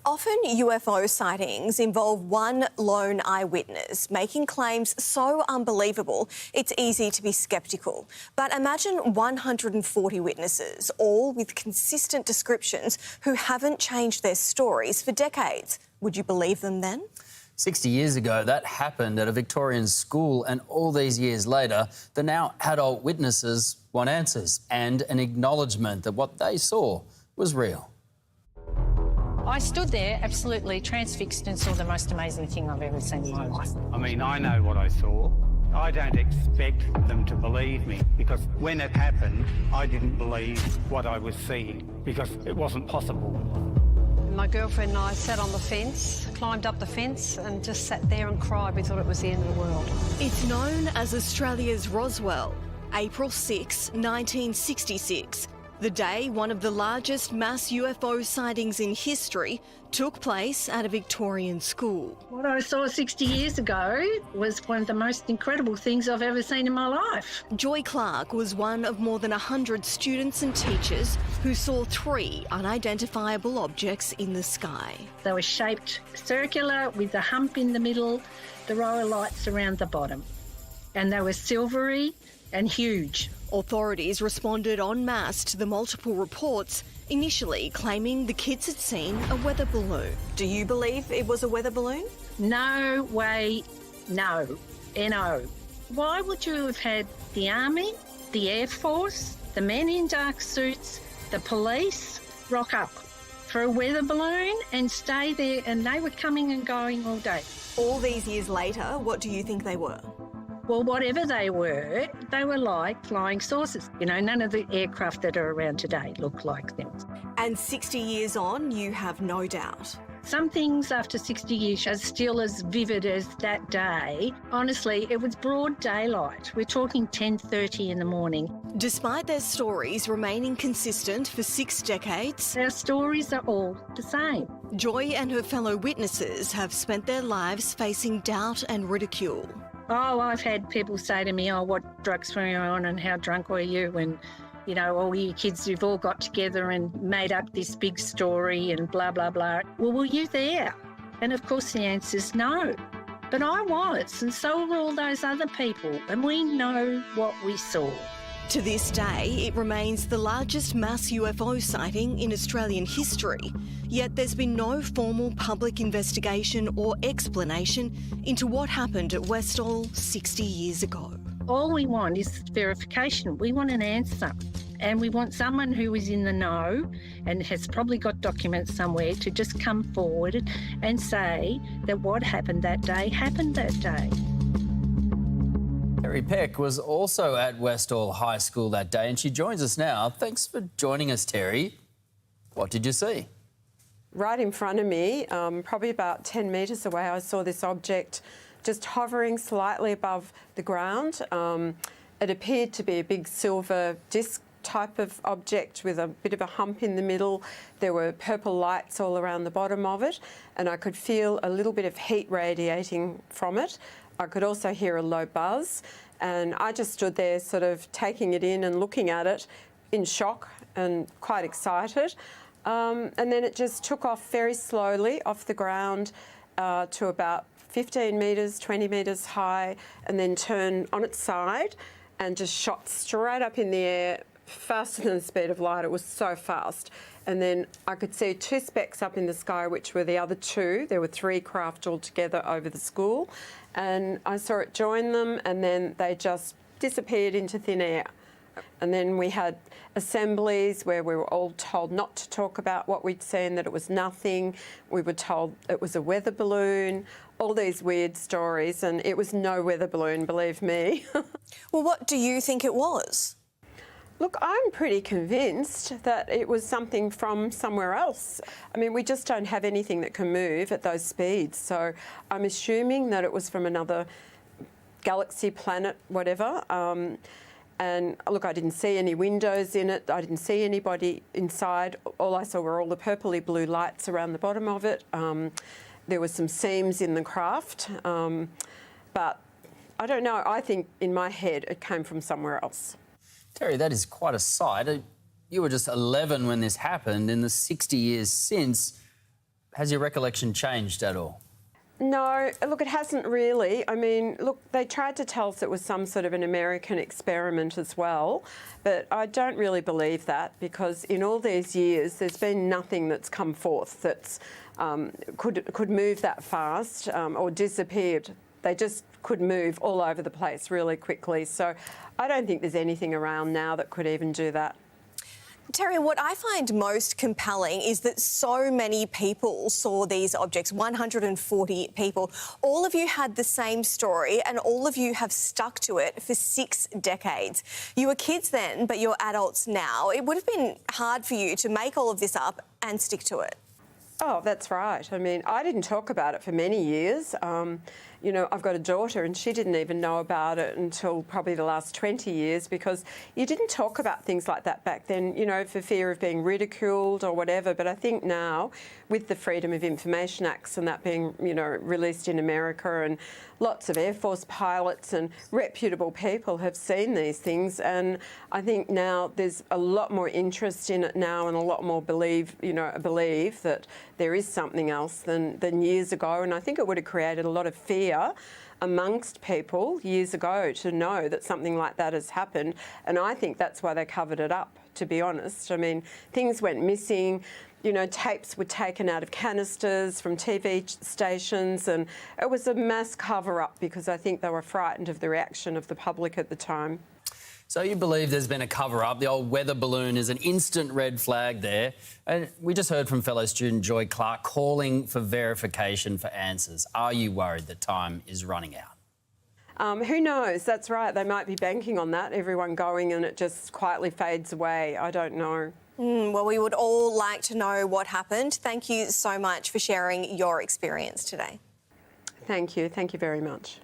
Often UFO sightings involve one lone eyewitness making claims so unbelievable it's easy to be sceptical. But imagine 140 witnesses, all with consistent descriptions, who haven't changed their stories for decades. Would you believe them then? 60 years ago, that happened at a Victorian school, and all these years later, the now adult witnesses want answers and an acknowledgement that what they saw was real. I stood there absolutely transfixed and saw the most amazing thing I've ever seen in my life. I mean, I know what I saw. I don't expect them to believe me because when it happened, I didn't believe what I was seeing because it wasn't possible. My girlfriend and I sat on the fence, climbed up the fence and just sat there and cried. We thought it was the end of the world. It's known as Australia's Roswell, April 6, 1966. The day one of the largest mass UFO sightings in history took place at a Victorian school. What I saw 60 years ago was one of the most incredible things I've ever seen in my life. Joy Clark was one of more than 100 students and teachers who saw 3 unidentifiable objects in the sky. They were shaped circular with a hump in the middle, the row of lights around the bottom. And they were silvery and huge. Authorities responded en masse to the multiple reports, initially claiming the kids had seen a weather balloon. Do you believe it was a weather balloon? No way, no. N-O. Why would you have had the Army, the Air Force, the men in dark suits, the police rock up for a weather balloon and stay there, and they were coming and going all day? All these years later, what do you think they were? Well, whatever they were like flying saucers. You know, none of the aircraft that are around today look like them. And 60 years on, you have no doubt. Some things after 60 years are still as vivid as that day. Honestly, it was broad daylight. We're talking 10:30 in the morning. Despite their stories remaining consistent for 6 decades, Our stories are all the same. Joy and her fellow witnesses have spent their lives facing doubt and ridicule. Oh, I've had people say to me, oh, what drugs were you on and how drunk were you? And, you know, all you kids, you've all got together and made up this big story and blah, blah, blah. Well, were you there? And of course the answer's no. But I was, and so were all those other people, and we know what we saw. To this day, it remains the largest mass UFO sighting in Australian history, yet there's been no formal public investigation or explanation into what happened at Westall 60 years ago. All we want is verification. We want an answer. And we want someone who is in the know and has probably got documents somewhere to just come forward and say that what happened that day happened that day. Terry Peck was also at Westall High School that day, and she joins us now. Thanks for joining us, Terry. What did you see? Right in front of me, probably about 10 metres away, I saw this object just hovering slightly above the ground. It appeared to be a big silver disc type of object with a bit of a hump in the middle. There were purple lights all around the bottom of it, and I could feel a little bit of heat radiating from it. I could also hear a low buzz, and I just stood there sort of taking it in and looking at it in shock and quite excited. And then it just took off very slowly off the ground to about 15 metres, 20 metres high, and then turned on its side and just shot straight up in the air, faster than the speed of light. It was so fast. And then I could see 2 specks up in the sky, which were the other 2. There were 3 craft altogether over the school. And I saw it join them, and then they just disappeared into thin air. And then we had assemblies where we were all told not to talk about what we'd seen, that it was nothing. We were told it was a weather balloon, all these weird stories, and it was no weather balloon, believe me. Well, what do you think it was? Look, I'm pretty convinced that it was something from somewhere else. I mean, we just don't have anything that can move at those speeds, so I'm assuming that it was from another galaxy, planet, whatever. And look, I didn't see any windows in it. I didn't see anybody inside. All I saw were all the purpley blue lights around the bottom of it. There were some seams in the craft, but I don't know. I think in my head it came from somewhere else. Terry, that is quite a sight. You were just 11 when this happened. In the 60 years since, Has your recollection changed at all? No, look, it hasn't really. I mean, look, they tried to tell us it was some sort of an American experiment as well, but I don't really believe that, because in all these years there's been nothing that's come forth that's could move that fast or disappeared. They just could move all over the place really quickly. So I don't think there's anything around now that could even do that. Terry, what I find most compelling is that so many people saw these objects, 140 people. All of you had the same story and all of you have stuck to it for 6 decades. You were kids then, but you're adults now. It would have been hard for you to make all of this up and stick to it. Oh, that's right. I mean, I didn't talk about it for many years. You know, I've got a daughter and she didn't even know about it until probably the last 20 years, because you didn't talk about things like that back then, you know, for fear of being ridiculed or whatever. But I think now, with the Freedom of Information Acts and that being, you know, released in America, and lots of Air Force pilots and reputable people have seen these things, and I think now there's a lot more interest in it now and a lot more believe that there is something else than years ago. And I think it would have created a lot of fear amongst people years ago to know that something like that has happened. And I think that's why they covered it up, to be honest. I mean, things went missing. You know, tapes were taken out of canisters from TV stations, and it was a mass cover-up because I think they were frightened of the reaction of the public at the time. So you believe there's been a cover-up. The old weather balloon is an instant red flag there. And we just heard from fellow student Joy Clark calling for verification for answers. Are you worried that time is running out? Who knows? That's right. They might be banking on that, everyone going, and it just quietly fades away. I don't know. Well, we would all like to know what happened. Thank you so much for sharing your experience today. Thank you. Thank you very much.